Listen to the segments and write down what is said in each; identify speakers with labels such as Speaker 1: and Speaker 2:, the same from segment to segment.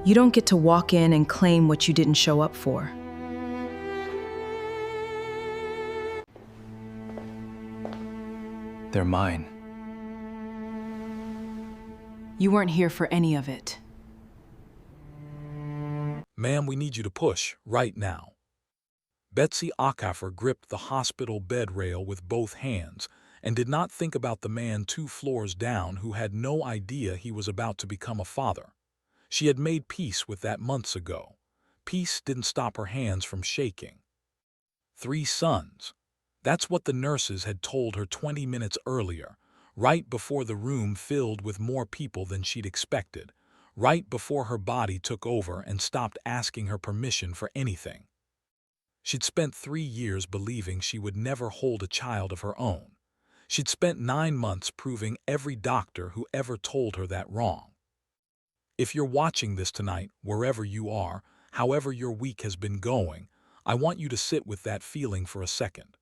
Speaker 1: You don't get to walk in and claim what you didn't show up for.
Speaker 2: They're mine.
Speaker 1: You weren't here for any of it.
Speaker 3: Ma'am, we need you to push, right now. Betsy Okafor gripped the hospital bed rail with both hands and did not think about the man 2 floors down who had no idea he was about to become a father. She had made peace with that months ago. Peace didn't stop her hands from shaking. 3 sons. That's what the nurses had told her 20 minutes earlier, right before the room filled with more people than she'd expected, right before her body took over and stopped asking her permission for anything. She'd spent 3 years believing she would never hold a child of her own. She'd spent 9 months proving every doctor who ever told her that wrong. If you're watching this tonight, wherever you are, however your week has been going, I want you to sit with that feeling for a second.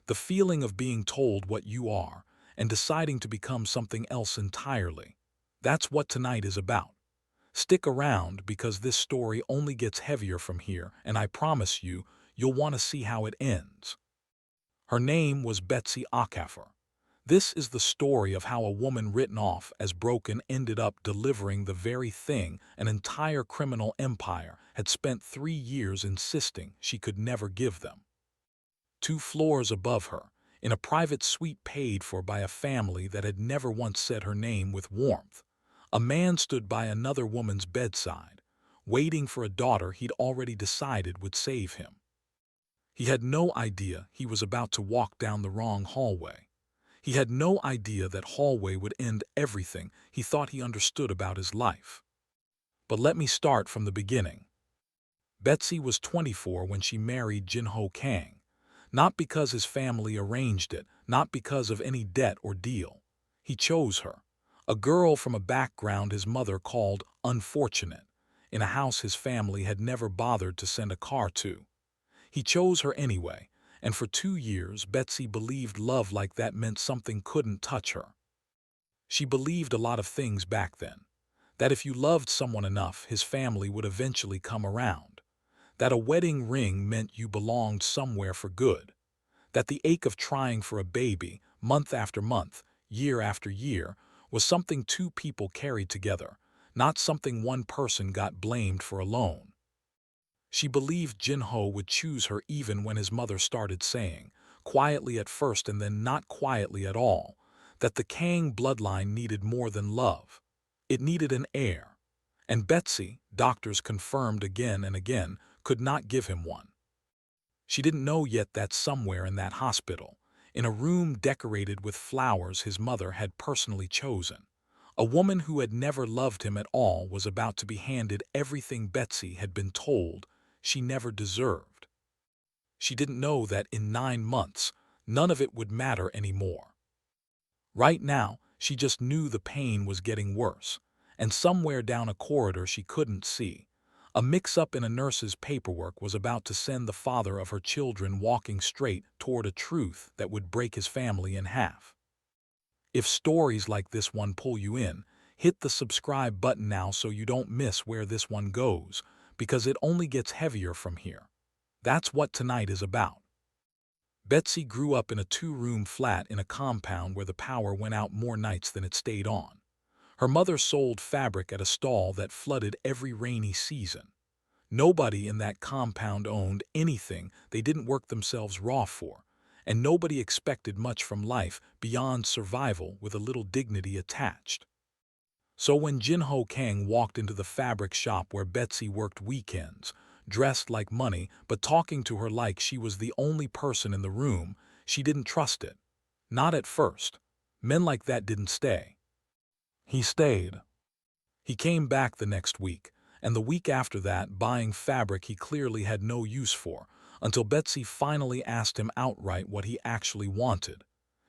Speaker 3: The feeling of being told what you are and deciding to become something else entirely. That's what tonight is about. Stick around because this story only gets heavier from here, and I promise you, you'll want to see how it ends. Her name was Betsy Okafor. This is the story of how a woman written off as broken ended up delivering the very thing an entire criminal empire had spent 3 years insisting she could never give them. 2 floors above her, in a private suite paid for by a family that had never once said her name with warmth, a man stood by another woman's bedside, waiting for a daughter he'd already decided would save him. He had no idea he was about to walk down the wrong hallway. He had no idea that hallway would end everything he thought he understood about his life. But let me start from the beginning. Betsy was 24 when she married Jin-Ho Kang, not because his family arranged it, not because of any debt or deal. He chose her, a girl from a background his mother called unfortunate, in a house his family had never bothered to send a car to. He chose her anyway, and for 2 years Betsy believed love like that meant something couldn't touch her. She believed a lot of things back then. That if you loved someone enough, his family would eventually come around. That a wedding ring meant you belonged somewhere for good. That the ache of trying for a baby, month after month, year after year, was something 2 people carried together, not something one person got blamed for alone. She believed Jin-Ho would choose her even when his mother started saying, quietly at first and then not quietly at all, that the Kang bloodline needed more than love. It needed an heir. And Betsy, doctors confirmed again and again, could not give him one. She didn't know yet that somewhere in that hospital, in a room decorated with flowers his mother had personally chosen, a woman who had never loved him at all was about to be handed everything Betsy had been told she never deserved. She didn't know that in 9 months, none of it would matter anymore. Right now, she just knew the pain was getting worse, and somewhere down a corridor she couldn't see, a mix-up in a nurse's paperwork was about to send the father of her children walking straight toward a truth that would break his family in half. If stories like this one pull you in, hit the subscribe button now so you don't miss where this one goes, because it only gets heavier from here. That's what tonight is about. Betsy grew up in a 2-room flat in a compound where the power went out more nights than it stayed on. Her mother sold fabric at a stall that flooded every rainy season. Nobody in that compound owned anything they didn't work themselves raw for, and nobody expected much from life beyond survival with a little dignity attached. So when Jin-Ho Kang walked into the fabric shop where Betsy worked weekends, dressed like money but talking to her like she was the only person in the room, she didn't trust it. Not at first. Men like that didn't stay. He stayed. He came back the next week, and the week after that buying fabric he clearly had no use for, until Betsy finally asked him outright what he actually wanted.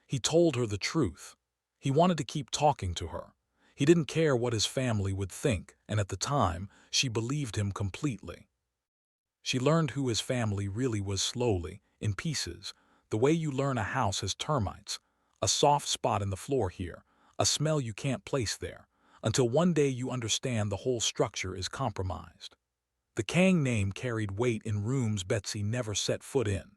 Speaker 3: He told her the truth. He wanted to keep talking to her. He didn't care what his family would think, and at the time, she believed him completely. She learned who his family really was slowly, in pieces, the way you learn a house has termites, a soft spot in the floor here, a smell you can't place there, until one day you understand the whole structure is compromised. The Kang name carried weight in rooms Betsy never set foot in.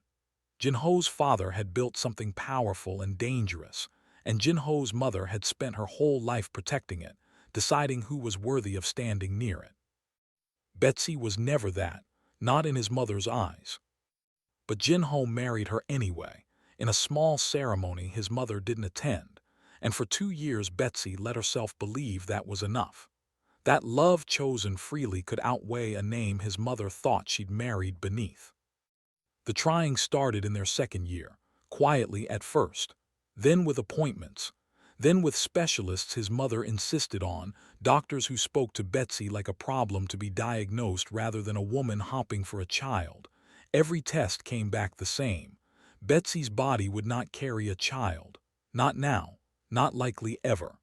Speaker 3: Jinho's father had built something powerful and dangerous, and Jinho's mother had spent her whole life protecting it, deciding who was worthy of standing near it. Betsy was never that, not in his mother's eyes. But Jinho married her anyway, in a small ceremony his mother didn't attend, and for 2 years Betsy let herself believe that was enough. That love chosen freely could outweigh a name his mother thought she'd married beneath. The trying started in their second year, quietly at first, then with appointments, then with specialists his mother insisted on, doctors who spoke to Betsy like a problem to be diagnosed rather than a woman hopping for a child. Every test came back the same. Betsy's body would not carry a child. Not now, not likely ever.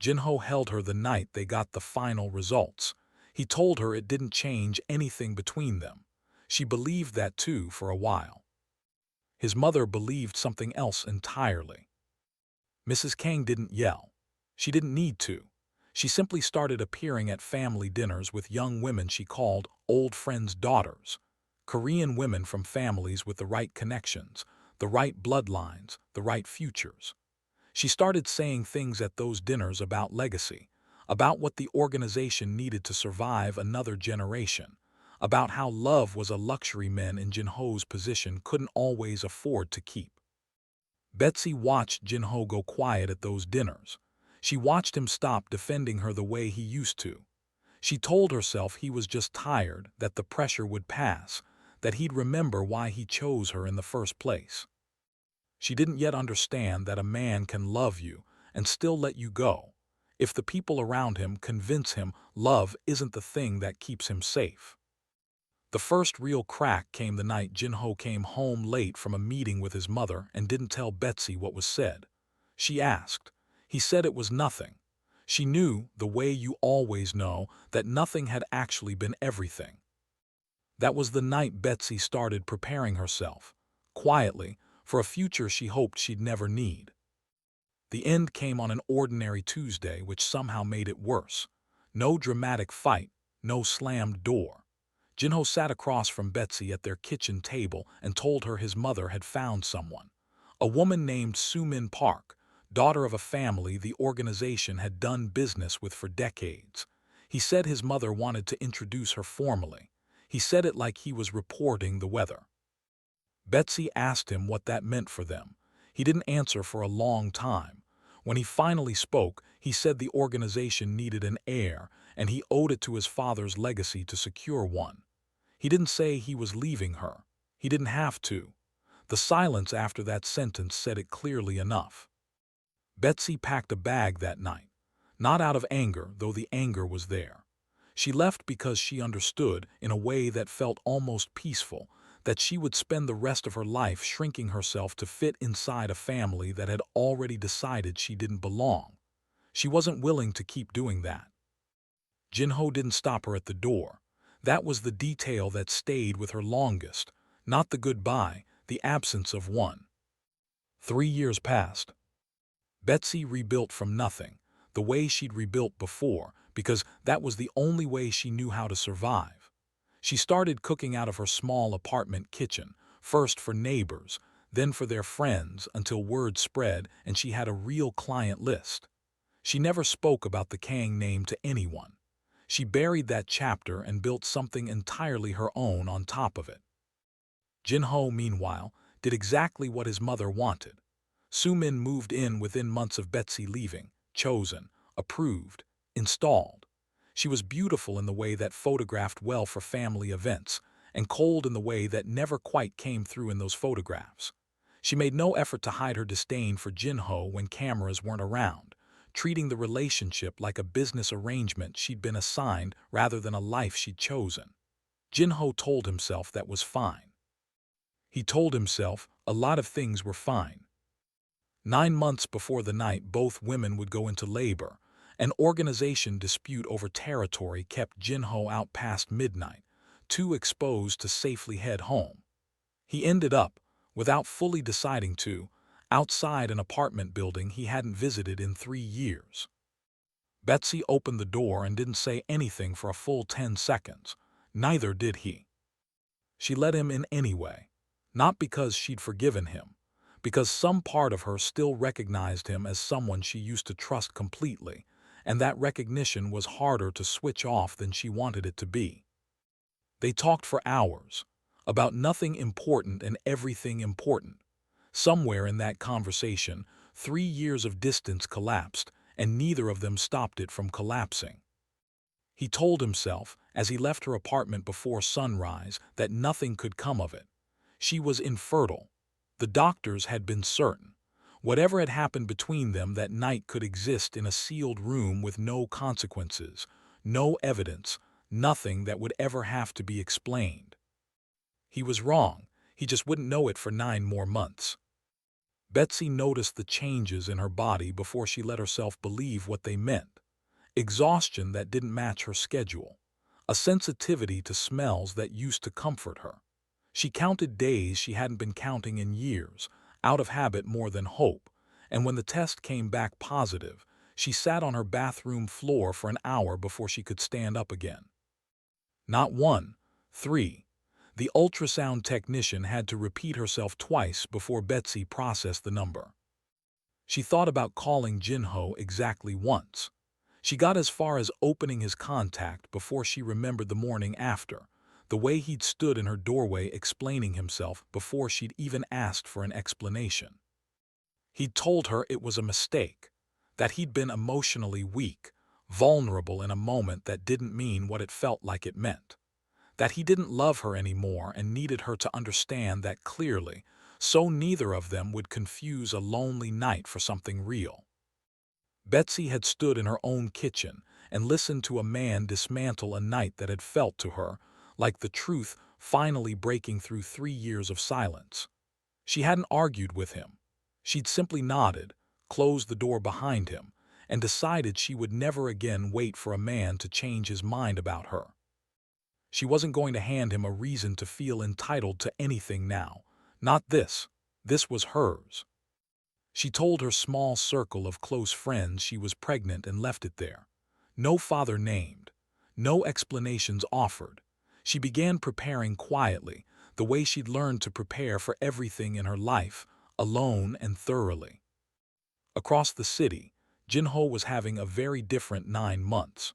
Speaker 3: Jinho held her the night they got the final results. He told her it didn't change anything between them. She believed that too for a while. His mother believed something else entirely. Mrs. Kang didn't yell. She didn't need to. She simply started appearing at family dinners with young women she called old friends' daughters, Korean women from families with the right connections, the right bloodlines, the right futures. She started saying things at those dinners about legacy, about what the organization needed to survive another generation, about how love was a luxury men in Jinho's position couldn't always afford to keep. Betsy watched Jinho go quiet at those dinners. She watched him stop defending her the way he used to. She told herself he was just tired, that the pressure would pass, that he'd remember why he chose her in the first place. She didn't yet understand that a man can love you and still let you go, if the people around him convince him love isn't the thing that keeps him safe. The first real crack came the night Jinho came home late from a meeting with his mother and didn't tell Betsy what was said. She asked. He said it was nothing. She knew, the way you always know, that nothing had actually been everything. That was the night Betsy started preparing herself, quietly, for a future she hoped she'd never need. The end came on an ordinary Tuesday, which somehow made it worse. No dramatic fight, no slammed door. Jinho sat across from Betsy at their kitchen table and told her his mother had found someone. A woman named Soo-min Park, daughter of a family the organization had done business with for decades. He said his mother wanted to introduce her formally. He said it like he was reporting the weather. Betsy asked him what that meant for them. He didn't answer for a long time. When he finally spoke, he said the organization needed an heir, and he owed it to his father's legacy to secure one. He didn't say he was leaving her. He didn't have to. The silence after that sentence said it clearly enough. Betsy packed a bag that night, not out of anger, though the anger was there. She left because she understood, in a way that felt almost peaceful, that she would spend the rest of her life shrinking herself to fit inside a family that had already decided she didn't belong. She wasn't willing to keep doing that. Jinho didn't stop her at the door. That was the detail that stayed with her longest, not the goodbye, the absence of one. 3 years passed. Betsy rebuilt from nothing, the way she'd rebuilt before, because that was the only way she knew how to survive. She started cooking out of her small apartment kitchen, first for neighbors, then for their friends, until word spread and she had a real client list. She never spoke about the Kang name to anyone. She buried that chapter and built something entirely her own on top of it. Jinho, meanwhile, did exactly what his mother wanted. Soo-min moved in within months of Betsy leaving, chosen, approved, installed. She was beautiful in the way that photographed well for family events, and cold in the way that never quite came through in those photographs. She made no effort to hide her disdain for Jinho when cameras weren't around, treating the relationship like a business arrangement she'd been assigned rather than a life she'd chosen. Jinho told himself that was fine. He told himself a lot of things were fine. 9 months before the night both women would go into labor, an organization dispute over territory kept Jinho out past midnight, too exposed to safely head home. He ended up, without fully deciding to, outside an apartment building he hadn't visited in 3 years. Betsy opened the door and didn't say anything for a full 10 seconds. Neither did he. She let him in anyway, not because she'd forgiven him, because some part of her still recognized him as someone she used to trust completely, and that recognition was harder to switch off than she wanted it to be. They talked for hours, about nothing important and everything important. Somewhere in that conversation, 3 years of distance collapsed, and neither of them stopped it from collapsing. He told himself, as he left her apartment before sunrise, that nothing could come of it. She was infertile. The doctors had been certain. Whatever had happened between them that night could exist in a sealed room with no consequences, no evidence, nothing that would ever have to be explained. He was wrong. He just wouldn't know it for 9 more months. Betsy noticed the changes in her body before she let herself believe what they meant. Exhaustion that didn't match her schedule. A sensitivity to smells that used to comfort her. She counted days she hadn't been counting in years, out of habit more than hope, and when the test came back positive, she sat on her bathroom floor for an hour before she could stand up again. Not 1, 3. The ultrasound technician had to repeat herself twice before Betsy processed the number. She thought about calling Jinho exactly once. She got as far as opening his contact before she remembered the morning after, the way he'd stood in her doorway explaining himself before she'd even asked for an explanation. He'd told her it was a mistake, that he'd been emotionally weak, vulnerable in a moment that didn't mean what it felt like it meant, that he didn't love her anymore and needed her to understand that clearly, so neither of them would confuse a lonely night for something real. Betsy had stood in her own kitchen and listened to a man dismantle a night that had felt to her like the truth finally breaking through 3 years of silence. She hadn't argued with him. She'd simply nodded, closed the door behind him, and decided she would never again wait for a man to change his mind about her. She wasn't going to hand him a reason to feel entitled to anything now. Not this. This was hers. She told her small circle of close friends she was pregnant and left it there. No father named. No explanations offered. She began preparing quietly, the way she'd learned to prepare for everything in her life, alone and thoroughly. Across the city, Jinho was having a very different 9 months.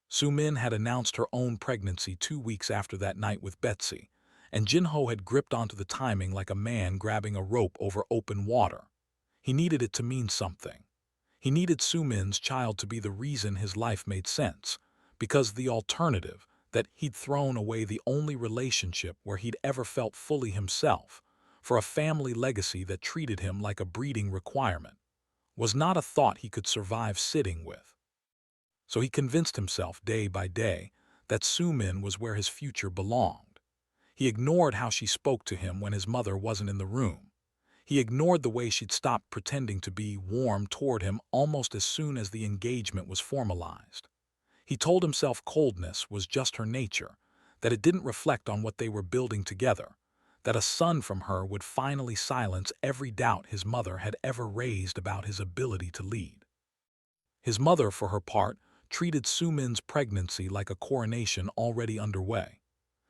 Speaker 3: Sumin had announced her own pregnancy 2 weeks after that night with Betsy, and Jinho had gripped onto the timing like a man grabbing a rope over open water. He needed it to mean something. He needed Sumin's child to be the reason his life made sense, because the alternative, that he'd thrown away the only relationship where he'd ever felt fully himself, for a family legacy that treated him like a breeding requirement, was not a thought he could survive sitting with. So he convinced himself day by day that Sumin was where his future belonged. He ignored how she spoke to him when his mother wasn't in the room. He ignored the way she'd stopped pretending to be warm toward him almost as soon as the engagement was formalized. He told himself coldness was just her nature, that it didn't reflect on what they were building together, that a son from her would finally silence every doubt his mother had ever raised about his ability to lead. His mother, for her part, treated Sumin's pregnancy like a coronation already underway.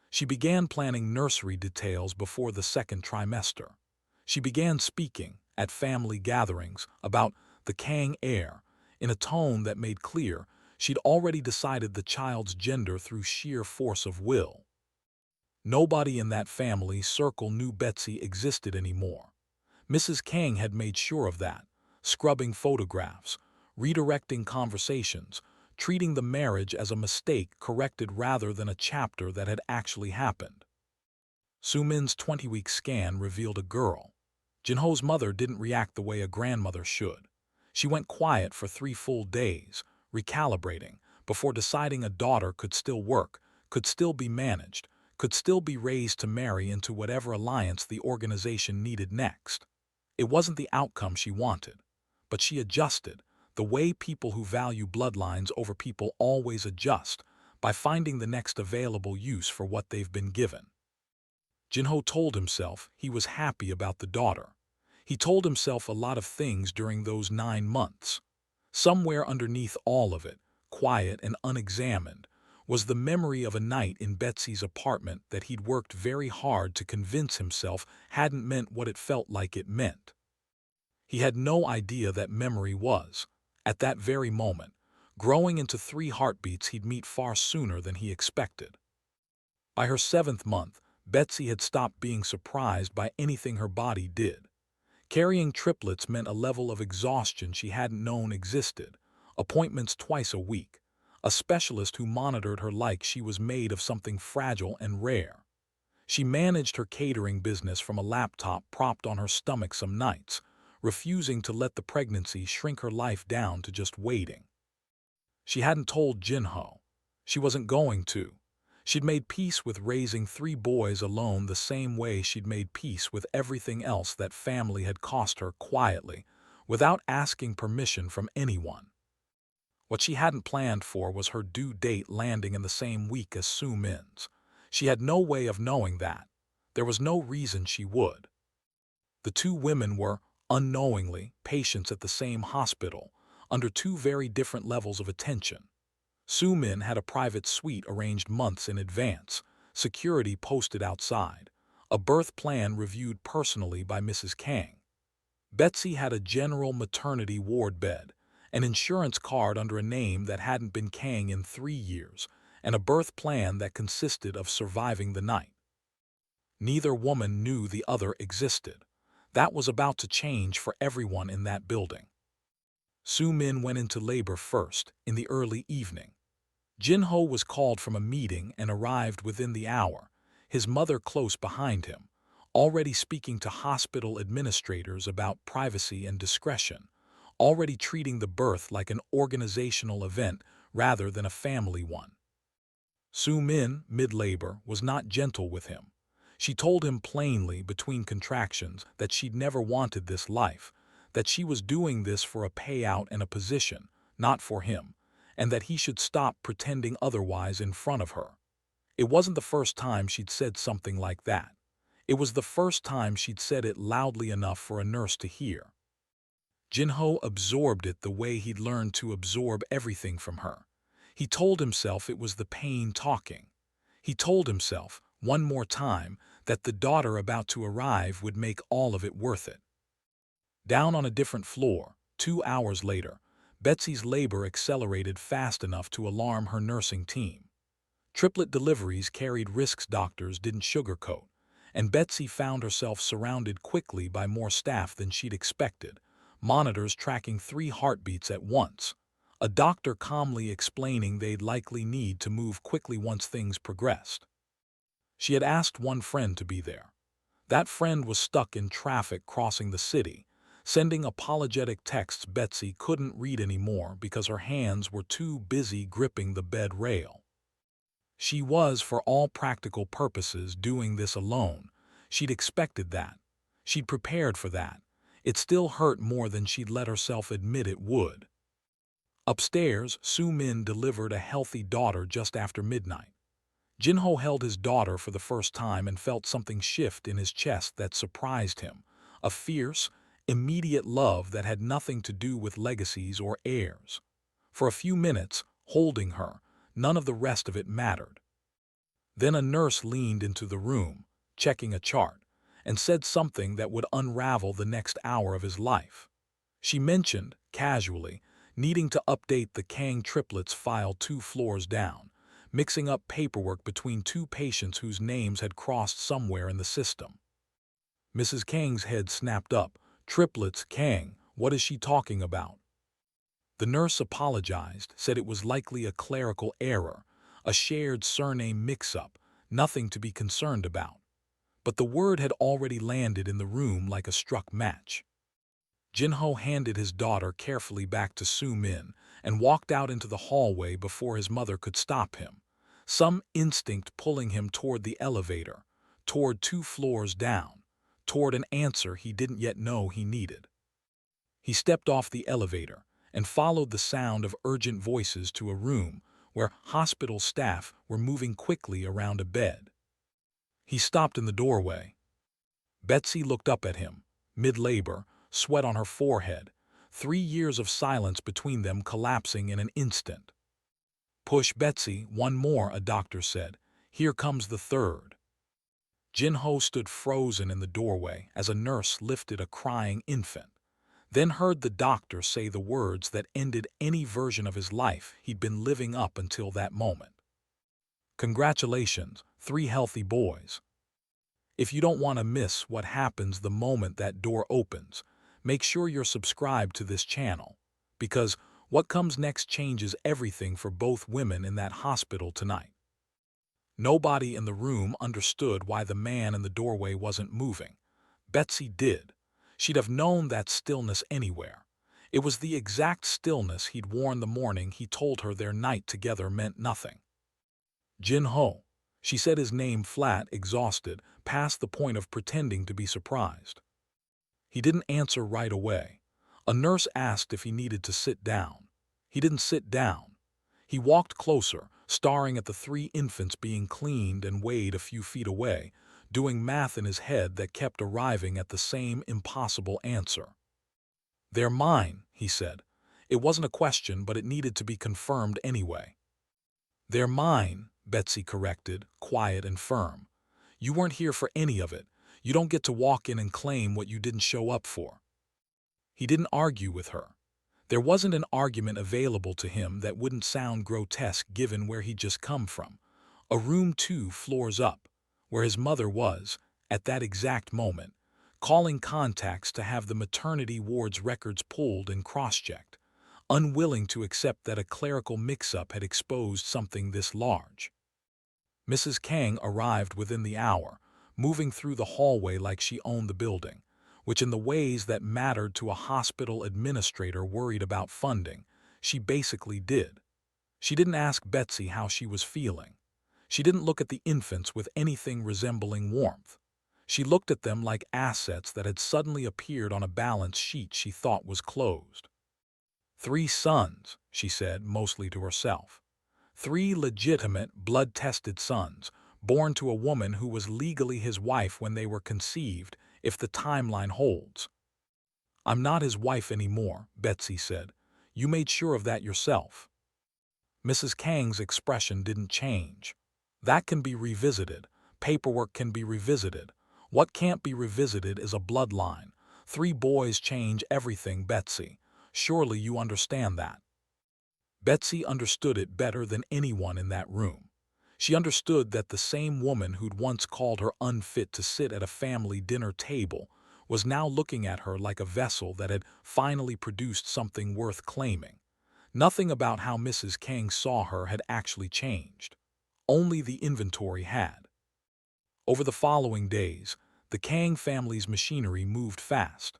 Speaker 3: She began planning nursery details before the 2nd trimester. She began speaking, at family gatherings, about the heir, in a tone that made clear she'd already decided the child's gender through sheer force of will. Nobody in that family circle knew Betsy existed anymore. Mrs. Kang had made sure of that, scrubbing photographs, redirecting conversations, treating the marriage as a mistake corrected rather than a chapter that had actually happened. Sumin's 20-week scan revealed a girl. Jinho's mother didn't react the way a grandmother should. She went quiet for 3 full days, recalibrating, before deciding a daughter could still work, could still be managed, could still be raised to marry into whatever alliance the organization needed next. It wasn't the outcome she wanted, but she adjusted, the way people who value bloodlines over people always adjust, by finding the next available use for what they've been given. Jinho told himself he was happy about the daughter. He told himself a lot of things during those 9 months. Somewhere underneath all of it, quiet and unexamined, was the memory of a night in Betsy's apartment that he'd worked very hard to convince himself hadn't meant what it felt like it meant. He had no idea that memory was, at that very moment, growing into 3 heartbeats he'd meet far sooner than he expected. By her 7th month, Betsy had stopped being surprised by anything her body did. Carrying triplets meant a level of exhaustion she hadn't known existed, appointments twice a week, a specialist who monitored her like she was made of something fragile and rare. She managed her catering business from a laptop propped on her stomach some nights, refusing to let the pregnancy shrink her life down to just waiting. She hadn't told Jinho. She wasn't going to. She'd made peace with raising 3 boys alone the same way she'd made peace with everything else that family had cost her quietly, without asking permission from anyone. What she hadn't planned for was her due date landing in the same week as Soo Min's. She had no way of knowing that. There was no reason she would. The 2 women were, unknowingly, patients at the same hospital, under 2 very different levels of attention. Soo Min had a private suite arranged months in advance, security posted outside, a birth plan reviewed personally by Mrs. Kang. Betsy had a general maternity ward bed, an insurance card under a name that hadn't been Kang in 3 years, and a birth plan that consisted of surviving the night. Neither woman knew the other existed. That was about to change for everyone in that building. Soo Min went into labor first, in the early evening. Jinho was called from a meeting and arrived within the hour, his mother close behind him, already speaking to hospital administrators about privacy and discretion, already treating the birth like an organizational event rather than a family one. Soo Min, mid-labor, was not gentle with him. She told him plainly between contractions that she'd never wanted this life, that she was doing this for a payout and a position, not for him, and that he should stop pretending otherwise in front of her. It wasn't the first time she'd said something like that. It was the first time she'd said it loudly enough for a nurse to hear. Jinho absorbed it the way he'd learned to absorb everything from her. He told himself it was the pain talking. He told himself, one more time, that the daughter about to arrive would make all of it worth it. Down on a different floor, 2 hours later, Betsy's labor accelerated fast enough to alarm her nursing team. Triplet deliveries carried risks doctors didn't sugarcoat, and Betsy found herself surrounded quickly by more staff than she'd expected, monitors tracking 3 heartbeats at once, a doctor calmly explaining they'd likely need to move quickly once things progressed. She had asked one friend to be there. That friend was stuck in traffic crossing the city, sending apologetic texts Betsy couldn't read anymore because her hands were too busy gripping the bed rail. She was, for all practical purposes, doing this alone. She'd expected that. She'd prepared for that. It still hurt more than she'd let herself admit it would. Upstairs, Soo Min delivered a healthy daughter just after midnight. Jinho held his daughter for the first time and felt something shift in his chest that surprised him, a fierce, immediate love that had nothing to do with legacies or heirs. For a few minutes, holding her, none of the rest of it mattered. Then a nurse leaned into the room, checking a chart, and said something that would unravel the next hour of his life. She mentioned, casually, needing to update the Kang triplets file 2 floors down, mixing up paperwork between 2 patients whose names had crossed somewhere in the system. Mrs. Kang's head snapped up. Triplets, Kang, what is she talking about? The nurse apologized, said it was likely a clerical error, a shared surname mix-up, nothing to be concerned about. But the word had already landed in the room like a struck match. Jinho handed his daughter carefully back to Soo Min and walked out into the hallway before his mother could stop him, some instinct pulling him toward the elevator, toward 2 floors down, toward an answer he didn't yet know he needed. He stepped off the elevator and followed the sound of urgent voices to a room where hospital staff were moving quickly around a bed. He stopped in the doorway. Betsy looked up at him, mid-labor, sweat on her forehead, 3 years of silence between them collapsing in an instant. "Push, Betsy, one more," a doctor said. "Here comes the third." Jin-ho stood frozen in the doorway as a nurse lifted a crying infant, then heard the doctor say the words that ended any version of his life he'd been living up until that moment. "Congratulations, 3 healthy boys." If you don't want to miss what happens the moment that door opens, make sure you're subscribed to this channel, because what comes next changes everything for both women in that hospital tonight. Nobody in the room understood why the man in the doorway wasn't moving. Betsy did. She'd have known that stillness anywhere. It was the exact stillness he'd worn the morning he told her their night together meant nothing. "Jin-ho." She said his name flat, exhausted, past the point of pretending to be surprised. He didn't answer right away. A nurse asked if he needed to sit down. He didn't sit down. He walked closer, staring at the 3 infants being cleaned and weighed a few feet away, doing math in his head that kept arriving at the same impossible answer. "They're mine," he said. It wasn't a question, but it needed to be confirmed anyway. "They're mine," Betsy corrected, quiet and firm. "You weren't here for any of it. You don't get to walk in and claim what you didn't show up for." He didn't argue with her. There wasn't an argument available to him that wouldn't sound grotesque given where he'd just come from. A room 2 floors up, where his mother was, at that exact moment, calling contacts to have the maternity ward's records pulled and cross-checked, unwilling to accept that a clerical mix-up had exposed something this large. Mrs. Kang arrived within the hour, moving through the hallway like she owned the building, which in the ways that mattered to a hospital administrator worried about funding, she basically did. She didn't ask Betsy how she was feeling. She didn't look at the infants with anything resembling warmth. She looked at them like assets that had suddenly appeared on a balance sheet she thought was closed. 3 sons, she said, mostly to herself. 3 legitimate, blood-tested sons, born to a woman who was legally his wife when they were conceived, if the timeline holds. "I'm not his wife anymore," Betsy said. "You made sure of that yourself." Mrs. Kang's expression didn't change. "That can be revisited. Paperwork can be revisited. What can't be revisited is a bloodline. 3 boys change everything, Betsy. Surely you understand that." Betsy understood it better than anyone in that room. She understood that the same woman who'd once called her unfit to sit at a family dinner table was now looking at her like a vessel that had finally produced something worth claiming. Nothing about how Mrs. Kang saw her had actually changed. Only the inventory had. Over the following days, the Kang family's machinery moved fast.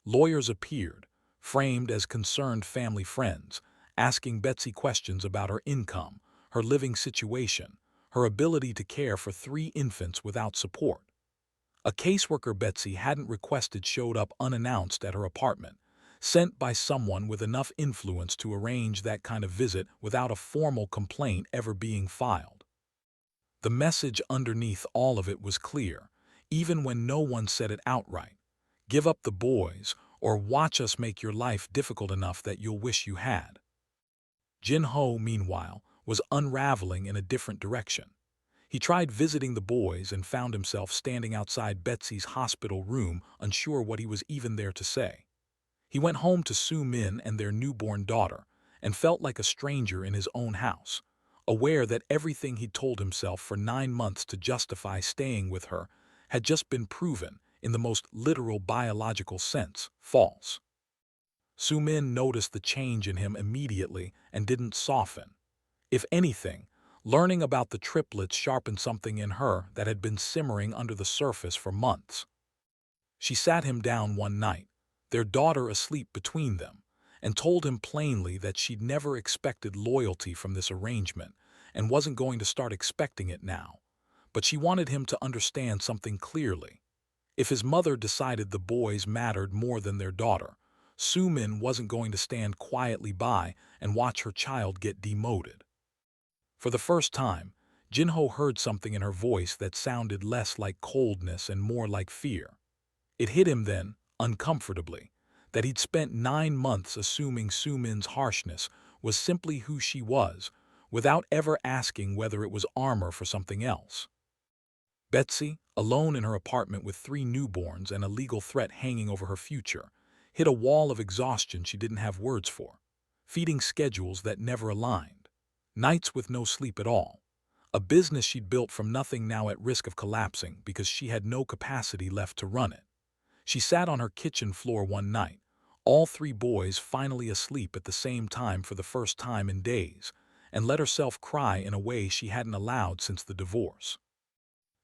Speaker 3: Lawyers appeared, framed as concerned family friends, asking Betsy questions about her income, her living situation, her ability to care for 3 infants without support. A caseworker Betsy hadn't requested showed up unannounced at her apartment, sent by someone with enough influence to arrange that kind of visit without a formal complaint ever being filed. The message underneath all of it was clear, even when no one said it outright. Give up the boys, or watch us make your life difficult enough that you'll wish you had. Jin-ho, meanwhile, was unraveling in a different direction. He tried visiting the boys and found himself standing outside Betsy's hospital room, unsure what he was even there to say. He went home to Soo-min and their newborn daughter, and felt like a stranger in his own house, aware that everything he'd told himself for 9 months to justify staying with her had just been proven, in the most literal biological sense, false. Soo-min noticed the change in him immediately and didn't soften. If anything, learning about the triplets sharpened something in her that had been simmering under the surface for months. She sat him down one night, their daughter asleep between them, and told him plainly that she'd never expected loyalty from this arrangement and wasn't going to start expecting it now. But she wanted him to understand something clearly. If his mother decided the boys mattered more than their daughter, Soo-min wasn't going to stand quietly by and watch her child get demoted. For the first time, Jin-ho heard something in her voice that sounded less like coldness and more like fear. It hit him then, uncomfortably, that he'd spent 9 months assuming Sumin's harshness was simply who she was, without ever asking whether it was armor for something else. Betsy, alone in her apartment with 3 newborns and a legal threat hanging over her future, hit a wall of exhaustion she didn't have words for, feeding schedules that never aligned, nights with no sleep at all, a business she'd built from nothing now at risk of collapsing because she had no capacity left to run it. She sat on her kitchen floor one night, all 3 boys finally asleep at the same time for the first time in days, and let herself cry in a way she hadn't allowed since the divorce.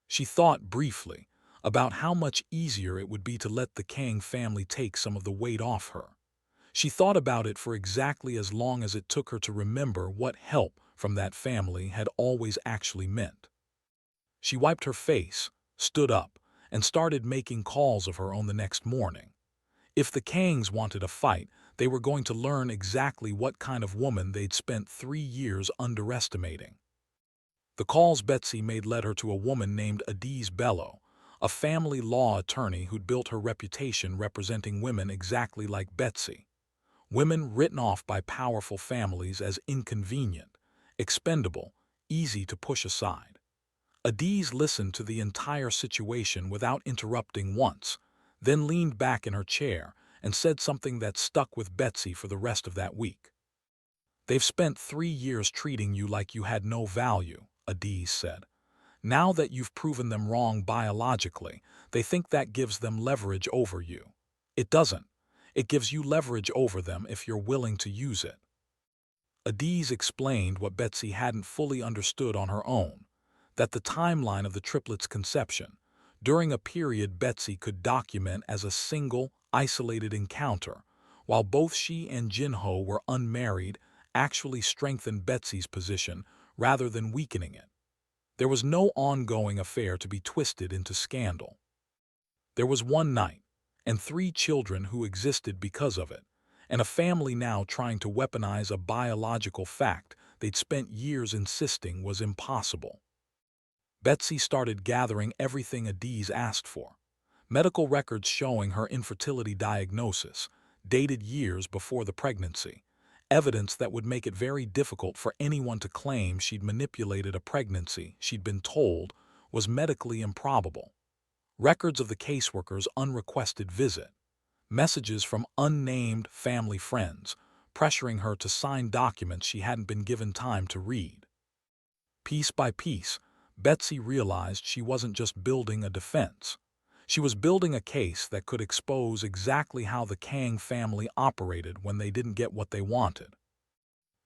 Speaker 3: She thought briefly about how much easier it would be to let the Kang family take some of the weight off her. She thought about it for exactly as long as it took her to remember what help from that family had always actually meant. She wiped her face, stood up, and started making calls of her own the next morning. If the Kangs wanted a fight, they were going to learn exactly what kind of woman they'd spent 3 years underestimating. The calls Betsy made led her to a woman named Adiz Bello, a family law attorney who'd built her reputation representing women exactly like Betsy. Women written off by powerful families as inconvenient, expendable, easy to push aside. Adiz listened to the entire situation without interrupting once, then leaned back in her chair and said something that stuck with Betsy for the rest of that week. "They've spent 3 years treating you like you had no value," Adiz said. "Now that you've proven them wrong biologically, they think that gives them leverage over you. It doesn't. It gives you leverage over them if you're willing to use it." Adiz explained what Betsy hadn't fully understood on her own, that the timeline of the triplets' conception, during a period Betsy could document as a single, isolated encounter, while both she and Jinho were unmarried, actually strengthened Betsy's position rather than weakening it. There was no ongoing affair to be twisted into scandal. There was one night, and 3 children who existed because of it, and a family now trying to weaponize a biological fact they'd spent years insisting was impossible. Betsy started gathering everything Adiz asked for. Medical records showing her infertility diagnosis, dated years before the pregnancy, evidence that would make it very difficult for anyone to claim she'd manipulated a pregnancy she'd been told was medically improbable. Records of the caseworker's unrequested visit, messages from unnamed family friends, pressuring her to sign documents she hadn't been given time to read. Piece by piece, Betsy realized she wasn't just building a defense. She was building a case that could expose exactly how the Kang family operated when they didn't get what they wanted.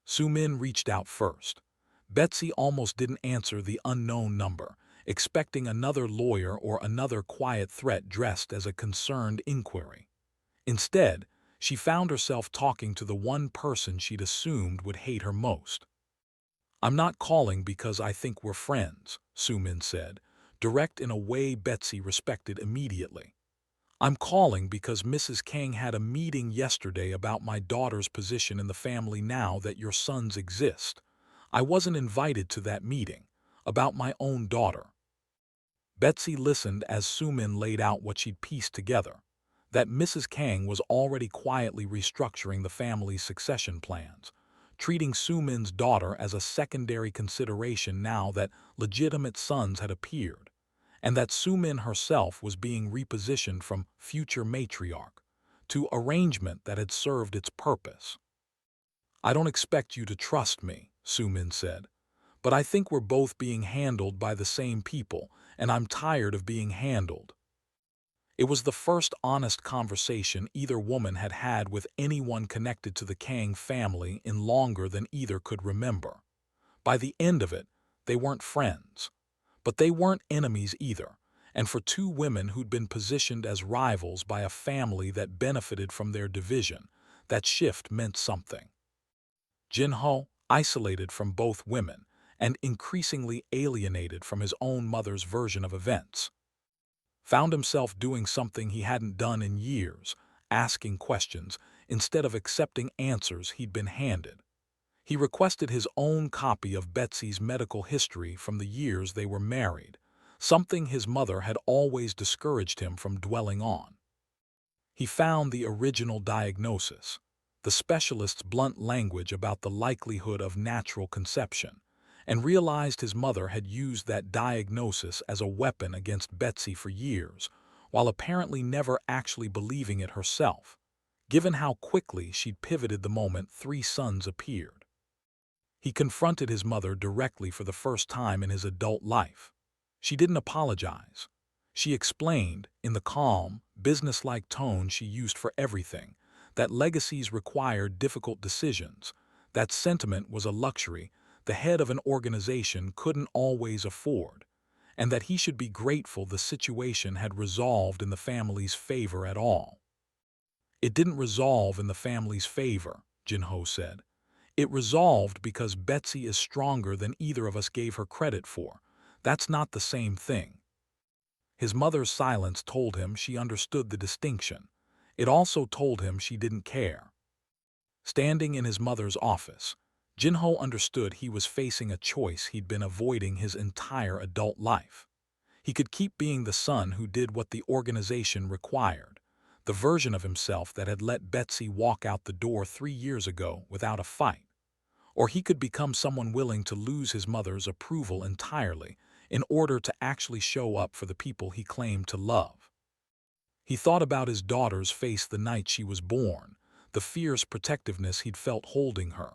Speaker 3: Sumin reached out first. Betsy almost didn't answer the unknown number, expecting another lawyer or another quiet threat dressed as a concerned inquiry. Instead, she found herself talking to the one person she'd assumed would hate her most. "I'm not calling because I think we're friends," Sumin said, direct in a way Betsy respected immediately. "I'm calling because Mrs. Kang had a meeting yesterday about my daughter's position in the family now that your sons exist. I wasn't invited to that meeting, about my own daughter." Betsy listened as Sumin laid out what she'd pieced together, that Mrs. Kang was already quietly restructuring the family's succession plans, treating Sumin's daughter as a secondary consideration now that legitimate sons had appeared, and that Sumin herself was being repositioned from future matriarch to arrangement that had served its purpose. "I don't expect you to trust me," Sumin said, "but I think we're both being handled by the same people, and I'm tired of being handled." It was the first honest conversation either woman had had with anyone connected to the Kang family in longer than either could remember. By the end of it, they weren't friends. But they weren't enemies either, and for 2 women who'd been positioned as rivals by a family that benefited from their division, that shift meant something. Jinho, isolated from both women, and increasingly alienated from his own mother's version of events, found himself doing something he hadn't done in years, asking questions instead of accepting answers he'd been handed. He requested his own copy of Betsy's medical history from the years they were married, something his mother had always discouraged him from dwelling on. He found the original diagnosis, the specialist's blunt language about the likelihood of natural conception, and realized his mother had used that diagnosis as a weapon against Betsy for years, while apparently never actually believing it herself, given how quickly she'd pivoted the moment 3 sons appeared. He confronted his mother directly for the first time in his adult life. She didn't apologize. She explained, in the calm, businesslike tone she used for everything, that legacies required difficult decisions, that sentiment was a luxury the head of an organization couldn't always afford, and that he should be grateful the situation had resolved in the family's favor at all. It didn't resolve in the family's favor, Jin-ho said. It resolved because Betsy is stronger than either of us gave her credit for. That's not the same thing. His mother's silence told him she understood the distinction. It also told him she didn't care. Standing in his mother's office, Jin-ho understood he was facing a choice he'd been avoiding his entire adult life. He could keep being the son who did what the organization required, the version of himself that had let Betsy walk out the door 3 years ago without a fight. Or he could become someone willing to lose his mother's approval entirely in order to actually show up for the people he claimed to love. He thought about his daughter's face the night she was born, the fierce protectiveness he'd felt holding her.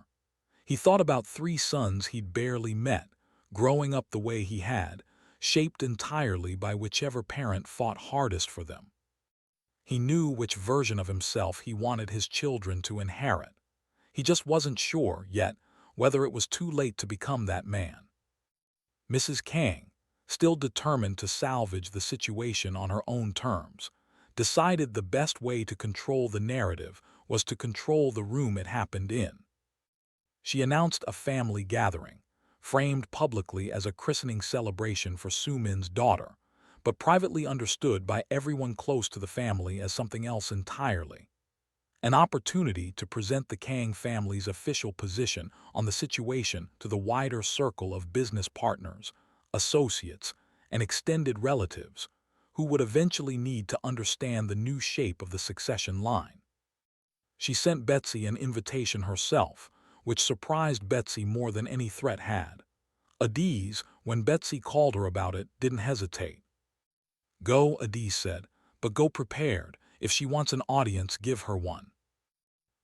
Speaker 3: He thought about 3 sons he'd barely met, growing up the way he had, shaped entirely by whichever parent fought hardest for them. He knew which version of himself he wanted his children to inherit. He just wasn't sure, yet, whether it was too late to become that man. Mrs. Kang, still determined to salvage the situation on her own terms, decided the best way to control the narrative was to control the room it happened in. She announced a family gathering, framed publicly as a christening celebration for Soo-min's daughter, but privately understood by everyone close to the family as something else entirely. An opportunity to present the Kang family's official position on the situation to the wider circle of business partners, associates, and extended relatives, who would eventually need to understand the new shape of the succession line. She sent Betsy an invitation herself, which surprised Betsy more than any threat had. Adiz, when Betsy called her about it, didn't hesitate. "Go," Adiz said, "but go prepared. If she wants an audience, give her one."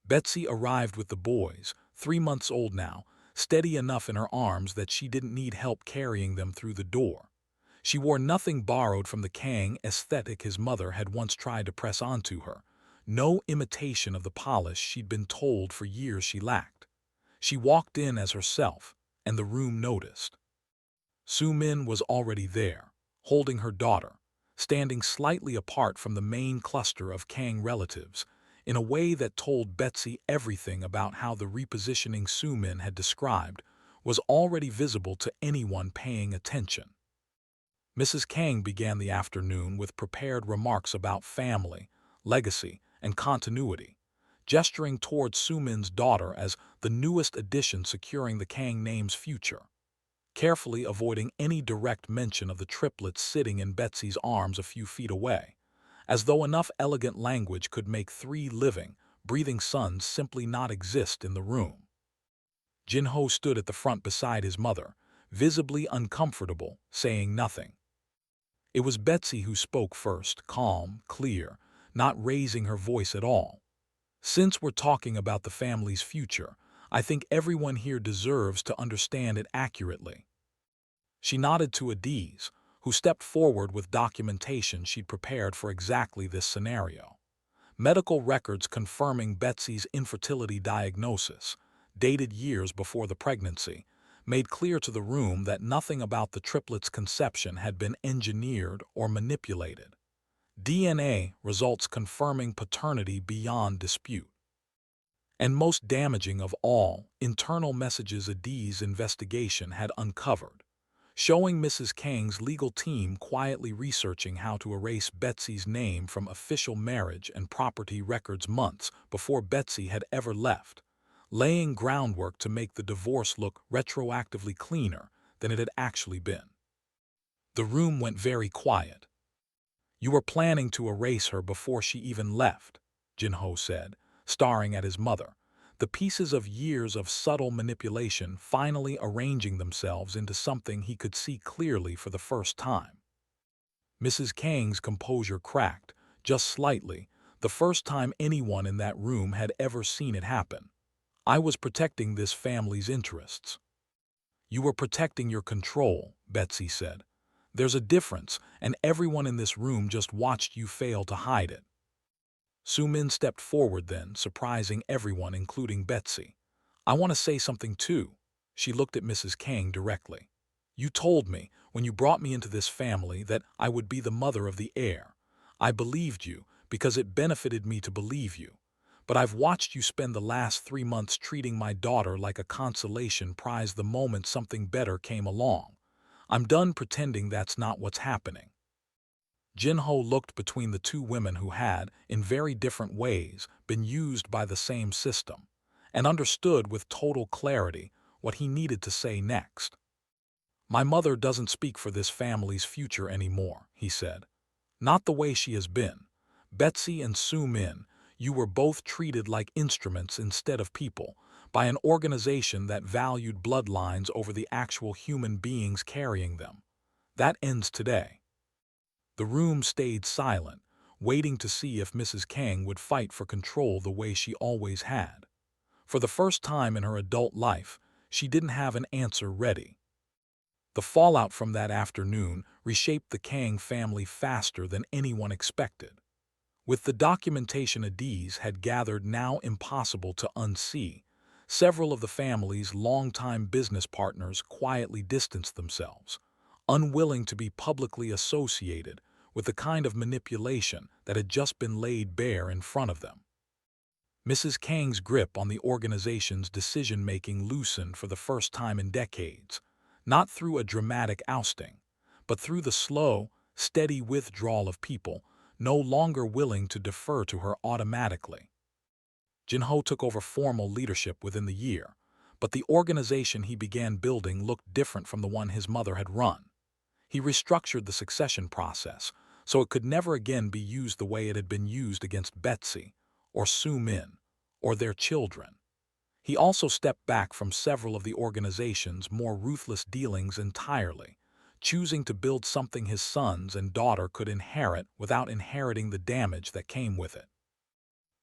Speaker 3: Betsy arrived with the boys, 3 months old now, steady enough in her arms that she didn't need help carrying them through the door. She wore nothing borrowed from the Kang aesthetic his mother had once tried to press onto her, no imitation of the polish she'd been told for years she lacked. She walked in as herself, and the room noticed. Soo-min was already there, holding her daughter, standing slightly apart from the main cluster of Kang relatives, in a way that told Betsy everything about how the repositioning Soo-min had described was already visible to anyone paying attention. Mrs. Kang began the afternoon with prepared remarks about family, legacy, and continuity, gesturing towards Soo-min's daughter as the newest addition securing the Kang name's future, carefully avoiding any direct mention of the triplets sitting in Betsy's arms a few feet away, as though enough elegant language could make 3 living, breathing sons simply not exist in the room. Jin-ho stood at the front beside his mother, visibly uncomfortable, saying nothing. It was Betsy who spoke first, calm, clear, not raising her voice at all. "Since we're talking about the family's future, I think everyone here deserves to understand it accurately." She nodded to Adiz, who stepped forward with documentation she'd prepared for exactly this scenario. Medical records confirming Betsy's infertility diagnosis, dated years before the pregnancy, made clear to the room that nothing about the triplets' conception had been engineered or manipulated. DNA results confirming paternity beyond dispute. And most damaging of all, internal messages Adiz's investigation had uncovered, showing Mrs. Kang's legal team quietly researching how to erase Betsy's name from official marriage and property records months before Betsy had ever left, laying groundwork to make the divorce look retroactively cleaner than it had actually been. The room went very quiet. You were planning to erase her before she even left, Jin-ho said, staring at his mother, the pieces of years of subtle manipulation finally arranging themselves into something he could see clearly for the first time. Mrs. Kang's composure cracked, just slightly, the first time anyone in that room had ever seen it happen. I was protecting this family's interests. You were protecting your control, Betsy said. There's a difference, and everyone in this room just watched you fail to hide it. Soo-min stepped forward then, surprising everyone, including Betsy. I want to say something too. She looked at Mrs. Kang directly. You told me, when you brought me into this family, that I would be the mother of the heir. I believed you, because it benefited me to believe you. But I've watched you spend the last 3 months treating my daughter like a consolation prize the moment something better came along. I'm done pretending that's not what's happening. Jin-ho looked between the two women who had, in very different ways, been used by the same system, and understood with total clarity what he needed to say next. My mother doesn't speak for this family's future anymore, he said. Not the way she has been. Betsy and Soo-min, you were both treated like instruments instead of people, by an organization that valued bloodlines over the actual human beings carrying them. That ends today. The room stayed silent, waiting to see if Mrs. Kang would fight for control the way she always had. For the first time in her adult life, she didn't have an answer ready. The fallout from that afternoon reshaped the Kang family faster than anyone expected. With the documentation Adiz had gathered now impossible to unsee, several of the family's longtime business partners quietly distanced themselves, unwilling to be publicly associated with the kind of manipulation that had just been laid bare in front of them. Mrs. Kang's grip on the organization's decision-making loosened for the first time in decades, not through a dramatic ousting, but through the slow, steady withdrawal of people no longer willing to defer to her automatically. Jin-ho took over formal leadership within the year, but the organization he began building looked different from the one his mother had run. He restructured the succession process so it could never again be used the way it had been used against Betsy, or Soo-min, or their children. He also stepped back from several of the organization's more ruthless dealings entirely, choosing to build something his sons and daughter could inherit without inheriting the damage that came with it.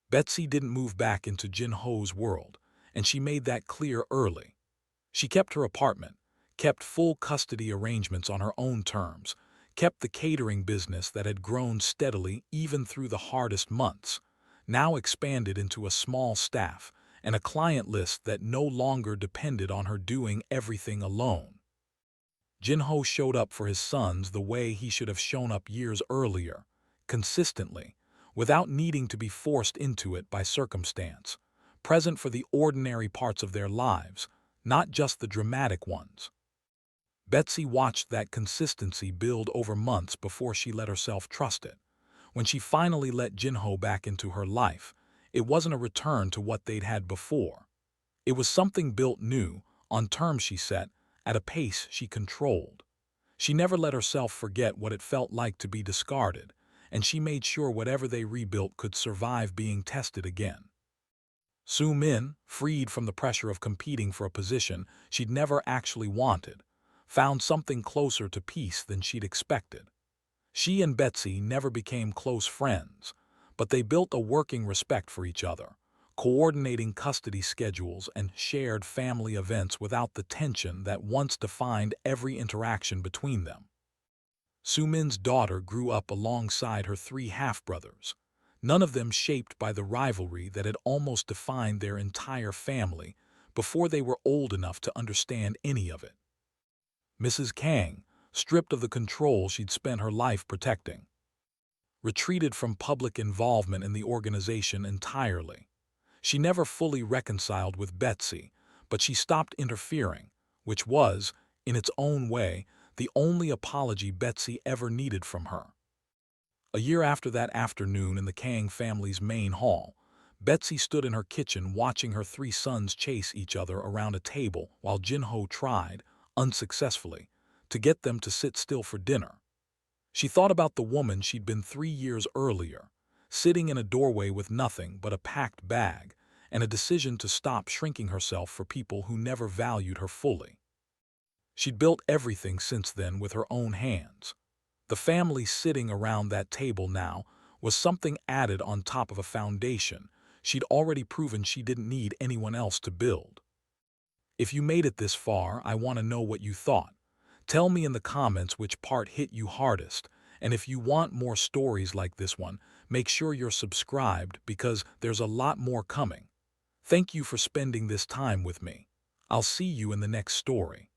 Speaker 3: Betsy didn't move back into Jin-ho's world, and she made that clear early. She kept her apartment, kept full custody arrangements on her own terms, kept the catering business that had grown steadily even through the hardest months, now expanded into a small staff, and a client list that no longer depended on her doing everything alone. Jin-ho showed up for his sons the way he should have shown up years earlier, consistently, without needing to be forced into it by circumstance, present for the ordinary parts of their lives, not just the dramatic ones. Betsy watched that consistency build over months before she let herself trust it. When she finally let Jin-ho back into her life, it wasn't a return to what they'd had before. It was something built new, on terms she set, at a pace she controlled. She never let herself forget what it felt like to be discarded, and she made sure whatever they rebuilt could survive being tested again. Soo-min, freed from the pressure of competing for a position she'd never actually wanted, found something closer to peace than she'd expected. She and Betsy never became close friends, but they built a working respect for each other, coordinating custody schedules and shared family events without the tension that once defined every interaction between them. Soo-min's daughter grew up alongside her 3 half-brothers, none of them shaped by the rivalry that had almost defined their entire family before they were old enough to understand any of it. Mrs. Kang, stripped of the control she'd spent her life protecting, retreated from public involvement in the organization entirely. She never fully reconciled with Betsy, but she stopped interfering, which was, in its own way, the only apology Betsy ever needed from her. A year after that afternoon in the Kang family's main hall, Betsy stood in her kitchen watching her 3 sons chase each other around a table while Jin-ho tried, unsuccessfully, to get them to sit still for dinner. She thought about the woman she'd been 3 years earlier, sitting in a doorway with nothing but a packed bag and a decision to stop shrinking herself for people who never valued her fully. She'd built everything since then with her own hands. The family sitting around that table now was something added on top of a foundation she'd already proven she didn't need anyone else to build. If you made it this far, I want to know what you thought. Tell me in the comments which part hit you hardest, and if you want more stories like this one, make sure you're subscribed because there's a lot more coming. Thank you for spending this time with me. I'll see you in the next story.